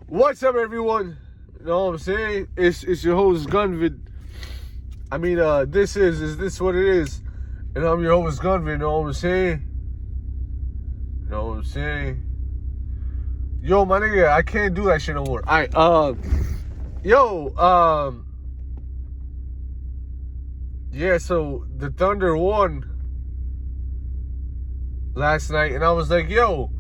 What's up, everyone? You know what I'm saying? It's your host Gunvid. I mean, this is what it is, and I'm your host Gunvid. You know what I'm saying? You know what I'm saying? Yo, my nigga, I can't do that shit no more. Yeah. So the Thunder won last night, and I was like, yo,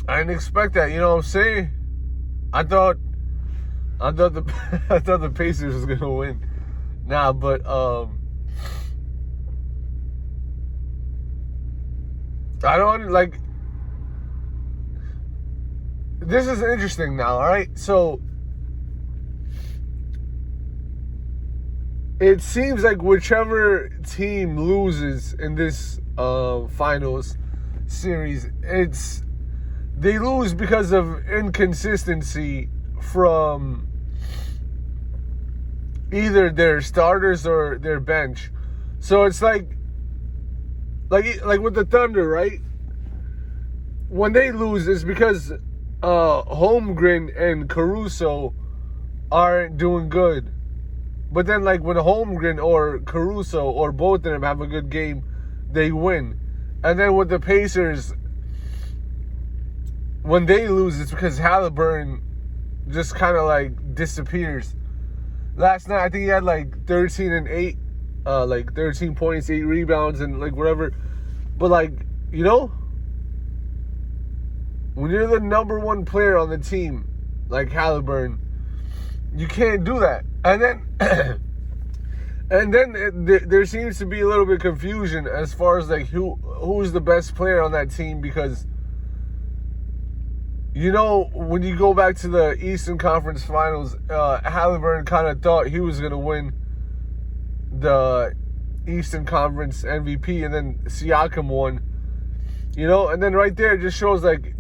I didn't expect that. You know what I'm saying? I thought the Pacers was gonna win. Nah, but I don't like. This is interesting now, all right? So it seems like whichever team loses in this finals series, they lose because of inconsistency from either their starters or their bench. So it's like with the Thunder, right? When they lose, it's because Holmgren and Caruso aren't doing good. But then, like, when Holmgren or Caruso or both of them have a good game, they win. And then with the Pacers, when they lose, it's because Halliburton just kind of like disappears. Last night, I think he had like 13 and 8, like 13 points, 8 rebounds, and like whatever. But like, you know, when you're the number one player on the team, like Halliburton, you can't do that. And then there seems to be a little bit of confusion as far as like who's the best player on that team, because you know, when you go back to the Eastern Conference Finals, Halliburton kind of thought he was going to win the Eastern Conference MVP, and then Siakam won. You know, and then right there it just shows like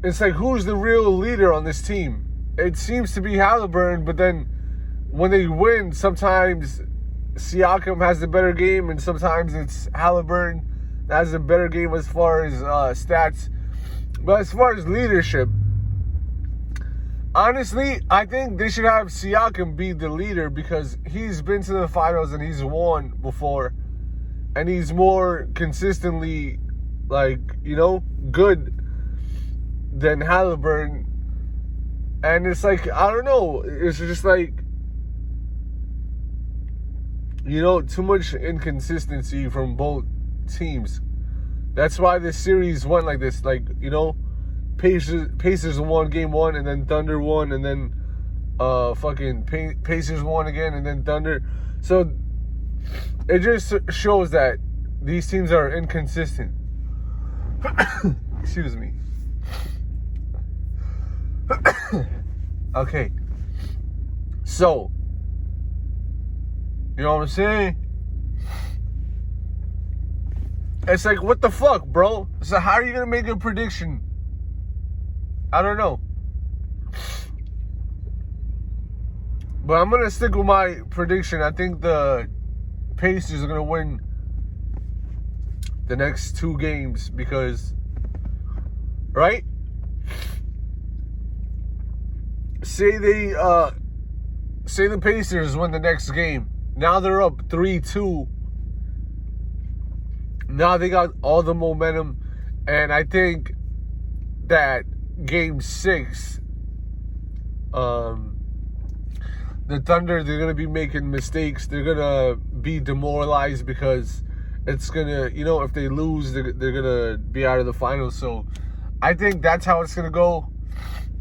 it's like, who's the real leader on this team? It seems to be Halliburton, but then when they win, sometimes Siakam has a better game, and sometimes it's Halliburton that has a better game as far as stats. But as far as leadership, honestly, I think they should have Siakam be the leader, because he's been to the finals and he's won before, and he's more consistently, like, you know, good than Halliburton. And it's like, I don't know, it's just like, you know, too much inconsistency from both teams. That's why this series went like this. Like, you know, Pacers won game one, and then Thunder won, and then Pacers won again, and then Thunder. So it just shows that these teams are inconsistent. Excuse me. Okay. So, you know what I'm saying? It's like, what the fuck, bro? So how are you going to make a prediction? I don't know. But I'm going to stick with my prediction. I think the Pacers are going to win the next 2 games because, right? Say the Pacers win the next game. Now they're up 3-2. Now they got all the momentum. And I think that game 6, the Thunder, they're going to be making mistakes. They're going to be demoralized because it's going to, you know, if they lose, they're going to be out of the finals. So I think that's how it's going to go.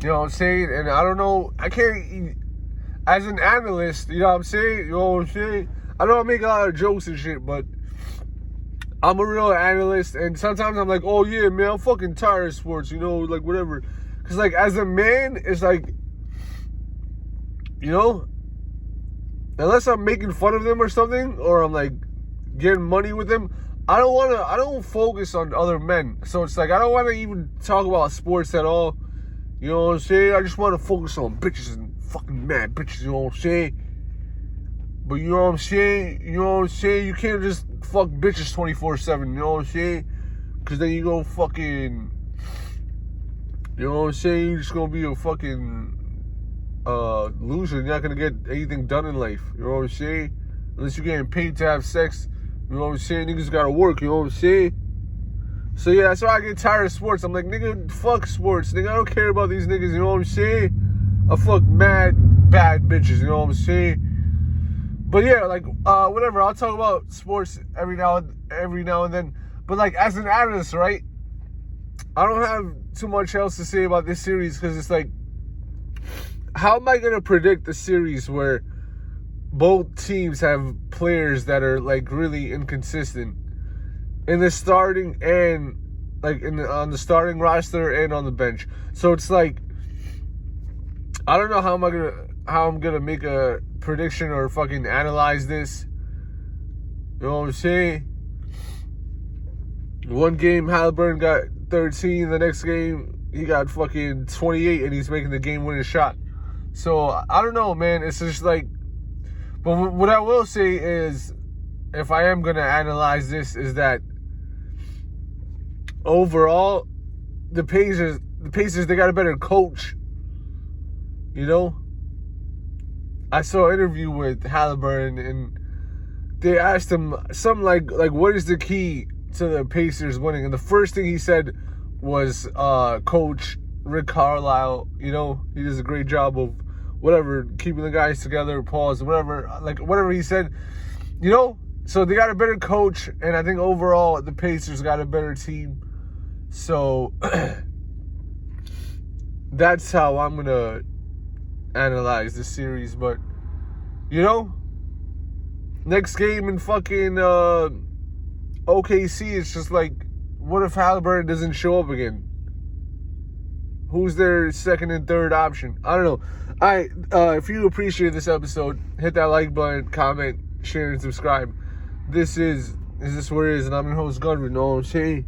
You know what I'm saying? And I don't know, I can't, as an analyst, you know what I'm saying? You know what I'm saying? I know I make a lot of jokes and shit, but I'm a real analyst, and sometimes I'm like, oh yeah, man, I'm fucking tired of sports, you know, like whatever. Because like, as a man, it's like, you know, unless I'm making fun of them or something, or I'm like getting money with them, I don't focus on other men. So it's like, I don't want to even talk about sports at all. You know what I'm saying? I just want to focus on bitches and fucking mad bitches, you know what I'm saying? But you know what I'm saying? You know what I'm saying? You can't just fuck bitches 24/7. You know what I'm saying? Because then you go fucking... You know what I'm saying? You're just going to be a fucking loser. You're not going to get anything done in life. You know what I'm saying? Unless you're getting paid to have sex. You know what I'm saying? Niggas got to work. You know what I'm saying? So yeah, that's why I get tired of sports. I'm like, nigga, fuck sports. Nigga, I don't care about these niggas. You know what I'm saying? I fuck mad bad bitches. You know what I'm saying? But yeah, like, whatever. I'll talk about sports every now and then. But like, as an analyst, right? I don't have too much else to say about this series because it's like, how am I gonna predict a series where both teams have players that are like really inconsistent in the starting and like on the starting roster and on the bench? So it's like, I don't know how I'm gonna make a prediction or fucking analyze this. You know what I'm saying? One game Haliburton got 13, the next game he got fucking 28 and he's making the game-winning shot. So I don't know, man. It's just like, but what I will say is, if I am gonna analyze this, is that overall the Pacers they got a better coach. You know, I saw an interview with Haliburton and they asked him something like what is the key to the Pacers winning? And the first thing he said was Coach Rick Carlisle. You know, he does a great job of whatever, keeping the guys together, pause, whatever he said. You know, so they got a better coach, and I think overall the Pacers got a better team. So that's how I'm gonna analyze this series. But you know, next game in fucking OKC, it's just like, what if Haliburton doesn't show up again? Who's their second and third option? I don't know. If you appreciate this episode, hit that like button, comment, share, and subscribe. This is this what it is, and I'm your host, Gunner. You know what I'm saying?